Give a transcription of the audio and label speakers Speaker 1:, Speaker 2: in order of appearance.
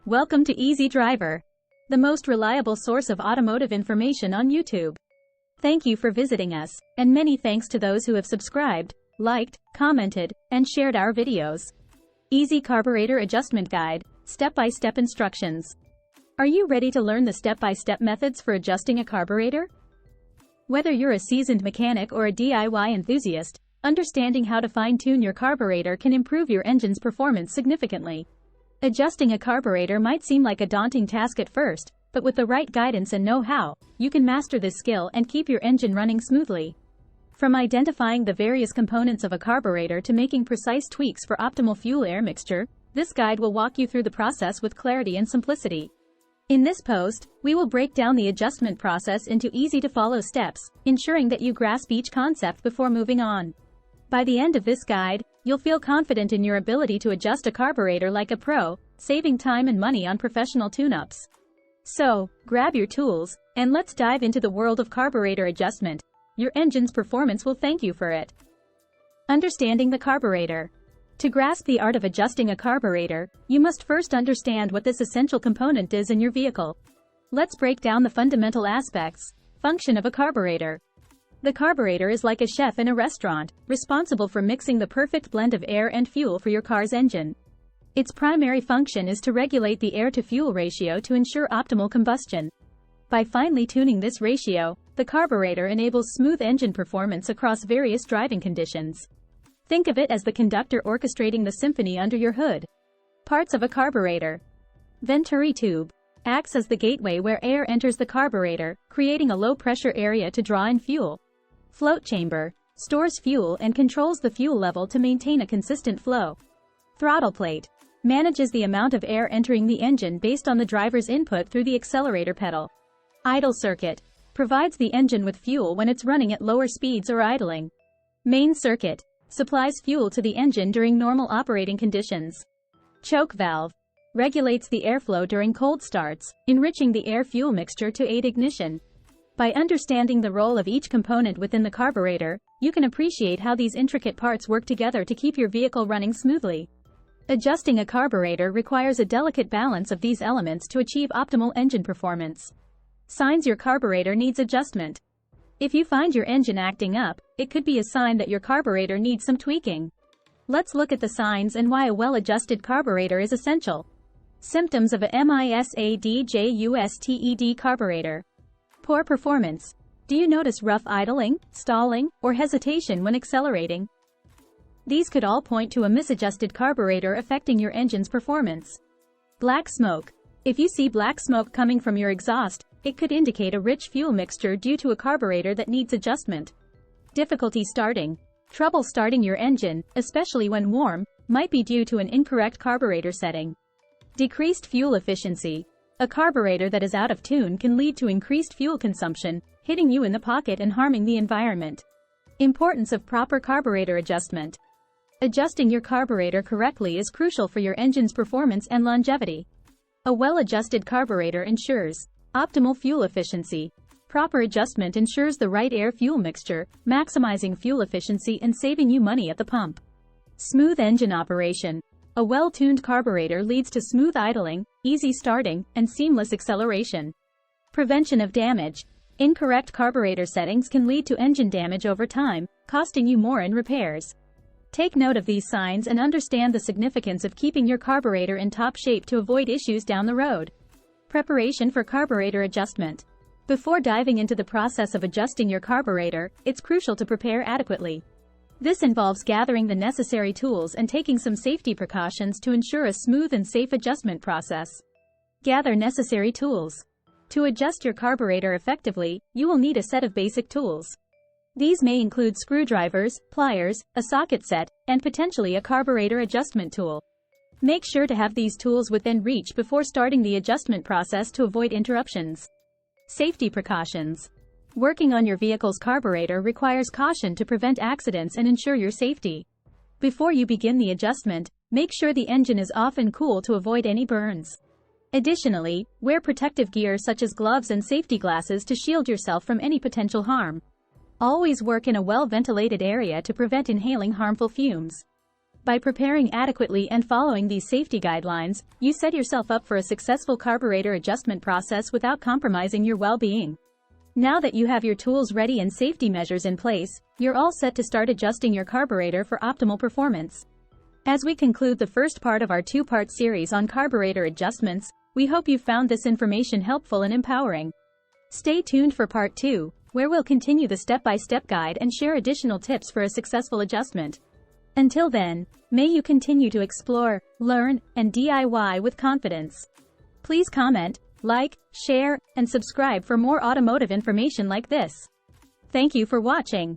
Speaker 1: Welcome to Easy Driver, the most reliable source of automotive information on YouTube. Thank you for visiting us, and many thanks to those who have subscribed, liked, commented, and shared our videos. Easy Carburetor Adjustment Guide, Step-by-Step Instructions. Are you ready to learn the step-by-step methods for adjusting a carburetor? Whether you're a seasoned mechanic or a DIY enthusiast, understanding how to fine-tune your carburetor can improve your engine's performance significantly. Adjusting a carburetor might seem like a daunting task at first, but with the right guidance and know-how, you can master this skill and keep your engine running smoothly. From identifying the various components of a carburetor to making precise tweaks for optimal fuel-air mixture, this guide will walk you through the process with clarity and simplicity. In this post, we will break down the adjustment process into easy-to-follow steps, ensuring that you grasp each concept before moving on. By the end of this guide, you'll feel confident in your ability to adjust a carburetor like a pro, saving time and money on professional tune-ups. So, grab your tools, and let's dive into the world of carburetor adjustment. Your engine's performance will thank you for it. Understanding the carburetor. To grasp the art of adjusting a carburetor, you must first understand what this essential component is in your vehicle. Let's break down the fundamental aspects. Function of a carburetor. The carburetor is like a chef in a restaurant, responsible for mixing the perfect blend of air and fuel for your car's engine. Its primary function is to regulate the air-to-fuel ratio to ensure optimal combustion. By finely tuning this ratio, the carburetor enables smooth engine performance across various driving conditions. Think of it as the conductor orchestrating the symphony under your hood. Parts of a carburetor. Venturi tube acts as the gateway where air enters the carburetor, creating a low-pressure area to draw in fuel. Float chamber stores fuel and controls the fuel level to maintain a consistent flow. Throttle plate manages the amount of air entering the engine based on the driver's input through the accelerator pedal. Idle circuit provides the engine with fuel when it's running at lower speeds or idling. Main circuit supplies fuel to the engine during normal operating conditions. Choke valve regulates the airflow during cold starts, enriching the air-fuel mixture to aid ignition. By understanding the role of each component within the carburetor, you can appreciate how these intricate parts work together to keep your vehicle running smoothly. Adjusting a carburetor requires a delicate balance of these elements to achieve optimal engine performance. Signs your carburetor needs adjustment. If you find your engine acting up, it could be a sign that your carburetor needs some tweaking. Let's look at the signs and why a well-adjusted carburetor is essential. Symptoms of a misadjusted carburetor. Poor performance. Do you notice rough idling, stalling, or hesitation when accelerating? These could all point to a misadjusted carburetor affecting your engine's performance. Black smoke. If you see black smoke coming from your exhaust, it could indicate a rich fuel mixture due to a carburetor that needs adjustment. Difficulty starting. Trouble starting your engine, especially when warm, might be due to an incorrect carburetor setting. Decreased fuel efficiency. A carburetor that is out of tune can lead to increased fuel consumption, hitting you in the pocket and harming the environment. Importance of proper carburetor adjustment. Adjusting your carburetor correctly is crucial for your engine's performance and longevity. A well-adjusted carburetor ensures optimal fuel efficiency. Proper adjustment ensures the right air-fuel mixture, maximizing fuel efficiency and saving you money at the pump. Smooth engine operation. A well-tuned carburetor leads to smooth idling, easy starting, and seamless acceleration. Prevention of damage. Incorrect carburetor settings can lead to engine damage over time, costing you more in repairs. Take note of these signs and understand the significance of keeping your carburetor in top shape to avoid issues down the road. Preparation for carburetor adjustment. Before diving into the process of adjusting your carburetor, it's crucial to prepare adequately. This involves gathering the necessary tools and taking some safety precautions to ensure a smooth and safe adjustment process. Gather necessary tools. To adjust your carburetor effectively, you will need a set of basic tools. These may include screwdrivers, pliers, a socket set, and potentially a carburetor adjustment tool. Make sure to have these tools within reach before starting the adjustment process to avoid interruptions. Safety precautions. Working on your vehicle's carburetor requires caution to prevent accidents and ensure your safety. Before you begin the adjustment, make sure the engine is off and cool to avoid any burns. Additionally, wear protective gear such as gloves and safety glasses to shield yourself from any potential harm. Always work in a well-ventilated area to prevent inhaling harmful fumes. By preparing adequately and following these safety guidelines, you set yourself up for a successful carburetor adjustment process without compromising your well-being. Now that you have your tools ready and safety measures in place, you're all set to start adjusting your carburetor for optimal performance. As we conclude the first part of our two-part series on carburetor adjustments, we hope you found this information helpful and empowering. Stay tuned for part 2, where we'll continue the step-by-step guide and share additional tips for a successful adjustment. Until then, may you continue to explore, learn, and DIY with confidence. Please comment, like, share, and subscribe for more automotive information like this. Thank you for watching.